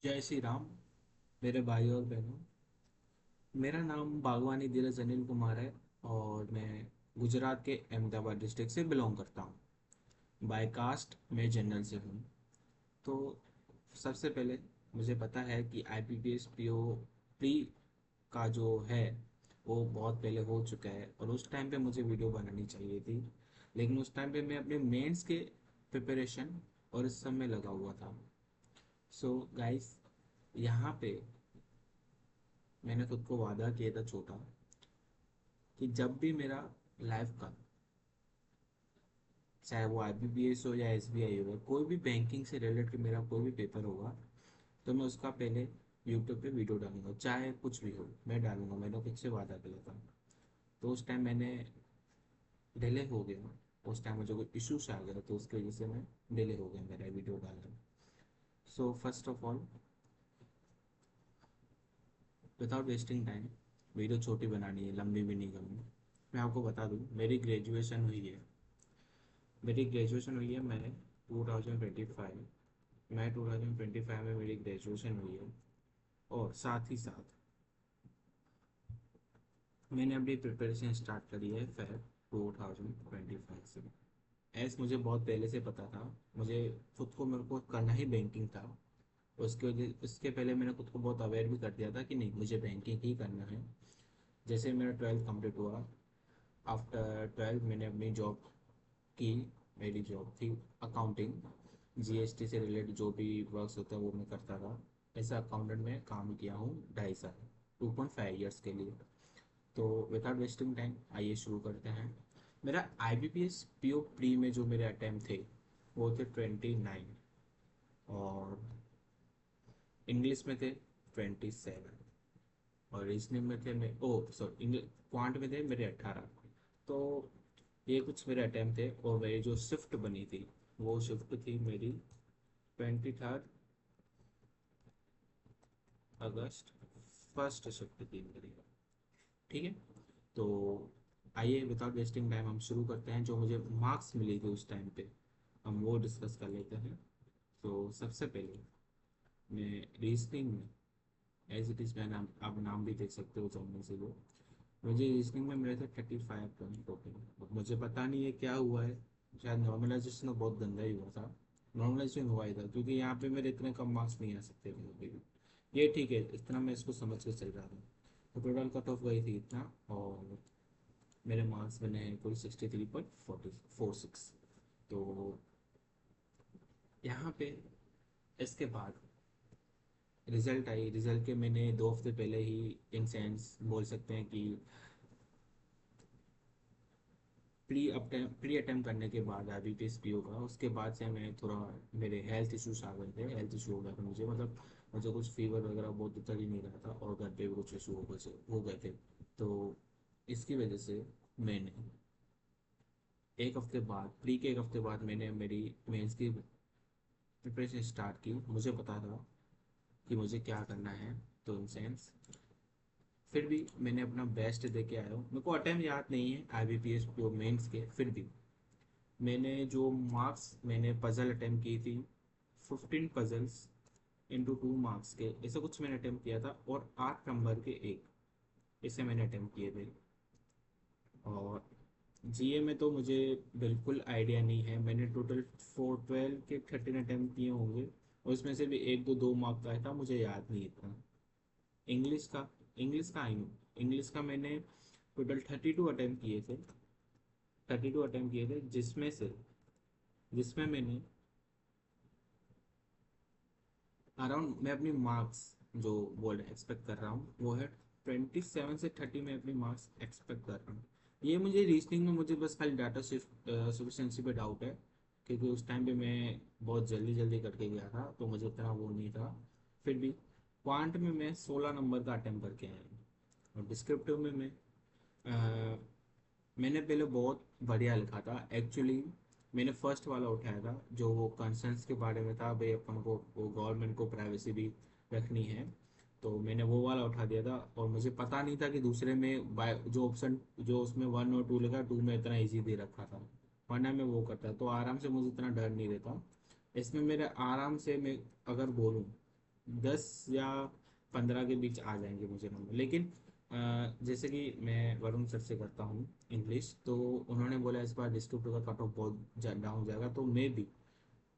जय श्री राम मेरे भाई और बहनों। मेरा नाम बागवानी धीरज अनिल कुमार है और मैं गुजरात के अहमदाबाद डिस्ट्रिक्ट से बिलोंग करता हूँ। बाय कास्ट मैं जनरल से हूँ। तो सबसे पहले मुझे पता है कि IPPS PO प्री का जो है वो बहुत पहले हो चुका है और उस टाइम पे मुझे वीडियो बनानी चाहिए थी, लेकिन उस टाइम पे मैं अपने मेंस के प्रिपरेशन और इस सब में लगा हुआ था। सो गाइस, यहाँ पे मैंने खुद को वादा किया था छोटा कि जब भी मेरा लाइफ का, चाहे वो IBPS हो या SBI हो, कोई भी बैंकिंग से रिलेटेड मेरा कोई भी पेपर होगा, तो मैं उसका पहले यूट्यूब पे वीडियो डालूंगा, चाहे कुछ भी हो मैं डालूंगा। मैंने खुद से वादा किया था। तो उस टाइम मैंने डिले हो गया। उस टाइम मुझे कोई इश्यूज आ गया तो उसकी वजह से मैं डिले हो गया मेरा वीडियो डालना। So first of all, without wasting time, video छोटी बनानी है, लंबी भी नहीं करनी। मैं आपको बता दूं, मेरी ग्रेजुएशन हुई है। मैं 2025, मैं 2025 में मेरी ग्रेजुएशन हुई है। और साथ ही साथ मैंने अपनी प्रिपरेशन स्टार्ट करी है फेब 2025 से। एस मुझे बहुत पहले से पता था, मुझे खुद को, मेरे को करना ही बैंकिंग था। उसके पहले मैंने खुद को बहुत अवेयर भी कर दिया था कि नहीं, मुझे बैंकिंग ही करना है। जैसे मेरा 12th कंप्लीट हुआ, आफ्टर 12 मैंने अपनी जॉब की। मेरी जॉब थी अकाउंटिंग, GST से रिलेटेड जो भी वर्क्स होता है वो मैं करता था। एज अकाउंटेंट में काम किया हूँ 2.5 साल, 2.5 ईयर्स के लिए। तो विदाउट वेस्टिंग टाइम आइए शुरू करते हैं। मेरा IBPS PO प्री में जो मेरे अटैम्प्ट थे वो थे 29, और इंग्लिश में थे 27, और रीजनिंग में थे मैं ओ सॉरी क्वांट में थे मेरे 18। तो ये कुछ मेरे अटैम्प्ट थे, और मेरी जो शिफ्ट बनी थी वो शिफ्ट थी मेरी 23 अगस्त, फर्स्ट शिफ्ट थी मेरी। ठीक है। तो आइए विदाउट वेस्टिंग टाइम हम शुरू करते हैं। जो मुझे मार्क्स मिली थी उस टाइम पे हम वो डिस्कस कर लेते हैं। तो सबसे पहले मैं रीजनिंग में, एज इट इज़, मैं नाम, आप नाम भी देख सकते हो जमने से वो, मुझे रीजनिंग में मिले थे 35 पॉइंट टोटल। मुझे पता नहीं है क्या हुआ है, शायद नॉर्मलाइजेशन बहुत गंदा ही हुआ था। नॉर्मलाइजेशन हुआ ही था क्योंकि यहाँ पे मेरे इतने कम मार्क्स नहीं आ सकते थे कभी भी। ये ठीक है, इतना मैं इसको समझ के चल रहा था। तो टोटल कट ऑफ गई थी इतना, और मेरे मार्क्स बने हैं कुल 63.46। तो यहाँ पे इसके बाद रिजल्ट आई। रिजल्ट के मैंने 2 हफ्ते पहले ही, इन सेंस बोल सकते हैं कि प्री अटेम्प्ट करने के बाद IBPS PO का, उसके बाद से मैं थोड़ा, मेरे हेल्थ इश्यूज आ गए थे। हेल्थ इशू हो गया था मुझे, मतलब मुझे कुछ फीवर वगैरह बहुत उतर ही नहीं रहा था, और घर पे भी कुछ इशू हो गए थे। तो इसकी वजह से मैंने एक हफ्ते बाद, प्री के एक हफ्ते बाद मैंने मेरी मेंस की प्रिपरेशन स्टार्ट की। मुझे पता था कि मुझे क्या करना है। तो इन सेंस फिर भी मैंने अपना बेस्ट दे के आया हूँ। मेरे को अटेम्प्ट याद नहीं है IBPS PO मेंस के, फिर भी मैंने जो मार्क्स, मैंने पजल अटेम्प्ट की थी 15 पजल्स इंटू 2 मार्क्स के, ऐसा कुछ मैंने अटेम्प्ट किया था, और 8 नंबर के एक, इसे मैंने अटेम्प्ट किए थे। और GA में तो मुझे बिल्कुल आइडिया नहीं है। मैंने टोटल 412 के 13 अटेम्प्ट किए होंगे, और उसमें से भी एक दो 2 मार्क का था, मुझे याद नहीं इतना। इंग्लिश का इंग्लिश का आई इंग्लिश का मैंने टोटल 32 अटेम्प्ट किए थे, जिसमें मैंने अराउंड, मैं अपनी मार्क्स जो बोल एक्सपेक्ट कर रहा हूँ वो है 27 से 30 में अपनी मार्क्स एक्सपेक्ट कर रहा हूँ। ये मुझे रीजनिंग में, मुझे बस खाली डाटा शिफ्ट सफिशेंसी पे डाउट है, क्योंकि उस टाइम पे मैं बहुत जल्दी जल्दी करके गया था तो मुझे इतना वो नहीं था। फिर भी क्वांट में मैं 16 नंबर का अटेम्प्ट करके आया हूँ। और डिस्क्रिप्टिव में मैंने पहले बहुत बढ़िया लिखा था एक्चुअली। मैंने फर्स्ट वाला उठाया था जो वो कंसर्न्स के बारे में था, भाई अपन को वो गवर्नमेंट को प्राइवेसी भी रखनी है। तो मैंने वो वाला उठा दिया था, और मुझे पता नहीं था कि दूसरे में जो ऑप्शन, जो उसमें 1 और 2 लिखा, 2 में इतना इजी दे रखा था, वरना मैं वो करता तो आराम से, मुझे इतना डर नहीं रहता। इसमें मेरे आराम से, मैं अगर बोलूँ 10 या 15 के बीच आ जाएंगे मुझे नंबर। लेकिन जैसे कि मैं वरुण सर से करता हूँ इंग्लिश, तो उन्होंने बोला इस बार डिस्ट्रिक्ट का कट ऑफ बहुत डाउन जाएगा, तो मे भी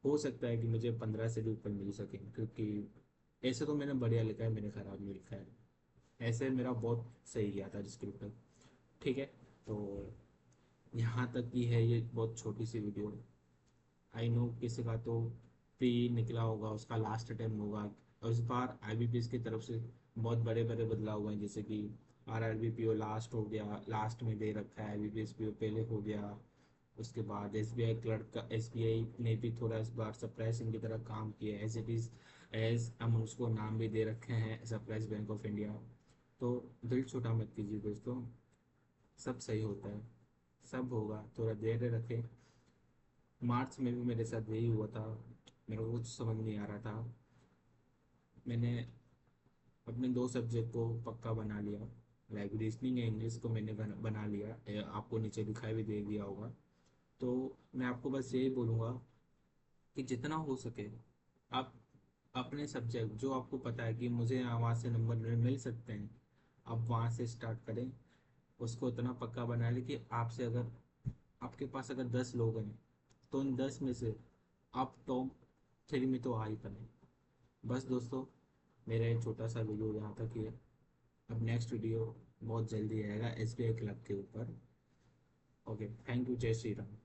हो सकता है कि मुझे 15 से भी ऊपर मिल सके, क्योंकि ऐसे तो मैंने बढ़िया लिखा है, मैंने खराब नहीं लिखा है। ऐसे मेरा बहुत सही गया था डिस्क्रिप्टर। ठीक है, तो यहाँ तक की है ये बहुत छोटी सी वीडियो। आई नो किसी का तो प्री निकला होगा, उसका लास्ट अटेम्प्ट होगा, और इस बार आईबीपीएस की तरफ से बहुत बड़े बड़े बदलाव हुए हैं, जैसे कि आरआरबी लास्ट हो गया, लास्ट में दे रखा है, आईबीपीएस पीओ पहले हो गया। उसके बाद एसबीआई क्लर्क का, एसबीआई ने भी थोड़ा इस बार सरप्राइजिंग की तरह काम किया है, एज इट इज, एज हम उसको नाम भी दे रखे हैं सरप्राइज बैंक ऑफ इंडिया। तो दिल छोटा मत कीजिए दोस्तों, सब सही होता है, सब होगा, थोड़ा धैर्य रखें। मार्च में भी मेरे साथ यही हुआ था, मेरे को कुछ समझ नहीं आ रहा था। मैंने अपने 2 सब्जेक्ट को पक्का बना लिया, लाइक रीजनिंग या इंग्लिश को मैंने बना लिया, आपको नीचे दिखाई भी दे दिया होगा। तो मैं आपको बस यही बोलूँगा कि जितना हो सके आप अपने सब्जेक्ट जो आपको पता है कि मुझे यहाँ वहाँ से नंबर मिल सकते हैं, आप वहाँ से स्टार्ट करें। उसको इतना पक्का बना लें कि आपसे अगर, आपके पास अगर 10 लोग हैं, तो उन 10 में से आप टॉप 3 में तो आ ही पाए। बस दोस्तों, मेरा एक छोटा सा वीडियो यहाँ तक ही है। अब नेक्स्ट वीडियो बहुत जल्दी आएगा एसबीआई क्लब के ऊपर। ओके, थैंक यू, जय श्री राम।